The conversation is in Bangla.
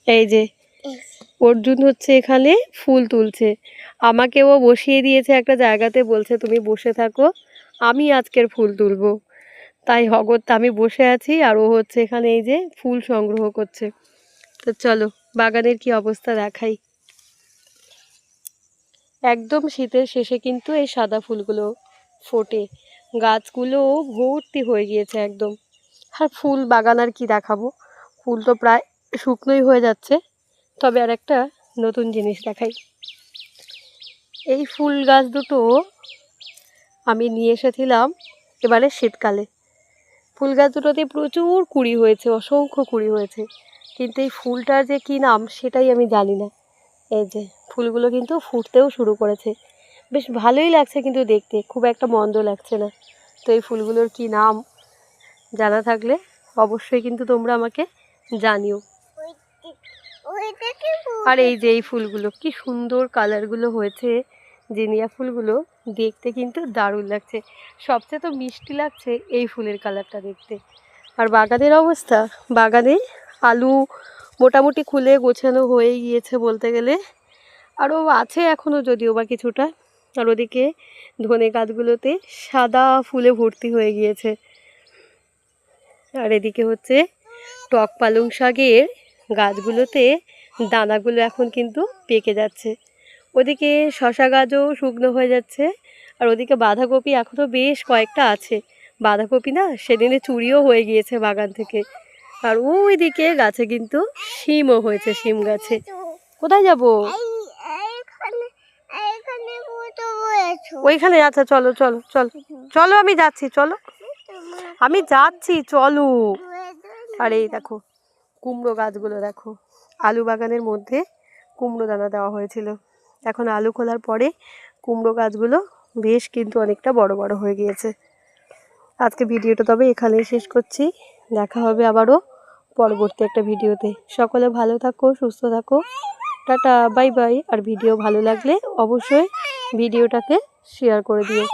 এই যে অর্জুন হচ্ছে এখানে ফুল তুলছে, আমাকেও বসিয়ে দিয়েছে একটা জায়গাতে, বলছে তুমি বসে থাকো, আমি আজকের ফুল তুলবো। তাই হগৎ আমি বসে আছি আর ও হচ্ছে এখানে এই যে ফুল সংগ্রহ করছে। তো চলো বাগানের কি অবস্থা দেখাই। একদম শীতের শেষে কিন্তু এই সাদা ফুলগুলো ফোটে, গাছগুলো ভর্তি হয়ে গিয়েছে একদম। আর ফুল বাগান আর কি দেখাবো, ফুল তো প্রায় শুকনোই হয়ে যাচ্ছে। তবে আর একটা নতুন জিনিস দেখাই। এই ফুল গাছ দুটো আমি নিয়ে এসেছিলাম এবারে শীতকালে। ফুল গাছ দুটোতে প্রচুর কুঁড়ি হয়েছে, অসংখ্য কুঁড়ি হয়েছে, কিন্তু এই ফুলটার যে কী নাম সেটাই আমি জানি না। এই যে ফুলগুলো কিন্তু ফুটতেও শুরু করেছে, বেশ ভালোই লাগছে কিন্তু দেখতে, খুব একটা মন্দ লাগছে না। তো এই ফুলগুলোর কী নাম জানা থাকলে অবশ্যই কিন্তু তোমরা আমাকে জানিও। আর এই যে এই ফুলগুলো কি সুন্দর কালারগুলো হয়েছে, জিনিয়া ফুলগুলো দেখতে কিন্তু দারুণ লাগছে। সবচেয়ে তো মিষ্টি লাগছে এই ফুলের কালারটা দেখতে। আর বাগানের অবস্থা, বাগানে আলু মোটামুটি খুলে গোছানো হয়ে গিয়েছে বলতে গেলে, আরও আছে এখনও যদিও বা কিছুটা। আর ওদিকে ধনে গাছগুলোতে সাদা ফুলে ভর্তি হয়ে গিয়েছে। আর এদিকে হচ্ছে টক পালং শাকের গাছগুলোতে দানাগুলো এখন কিন্তু পেকে যাচ্ছে। ওদিকে শশা গাছও শুকনো হয়ে যাচ্ছে। আর ওদিকে বাঁধাকপি এখনও বেশ কয়েকটা আছে। বাঁধাকপি না সেদিনে চুরিও হয়ে গিয়েছে বাগান থেকে। আর ওইদিকে গাছে কিন্তু শিমও হয়েছে, শিম গাছে। কোথায় যাব? ওইখানে। আচ্ছা চলো চলো চলো চলো, আমি যাচ্ছি, চলো আমি যাচ্ছি, চলো। আর এই দেখো কুমড়ো গাছগুলো দেখো, আলু বাগানের মধ্যে কুমড়ো দানা দেওয়া হয়েছিল। এখন আলু খোলার পরে কুমড়ো গাছগুলো বেশ কিন্তু অনেকটা বড় বড় হয়ে গিয়েছে। আজকে ভিডিওটা তবে এখানেই শেষ করছি, দেখা হবে আবারও পরবর্তী একটা ভিডিওতে। সকলে ভালো থাকো, সুস্থ থাকো, টাটা, বাই বাই। আর ভিডিও ভালো লাগলে অবশ্যই ভিডিওটাকে শেয়ার করে দিও।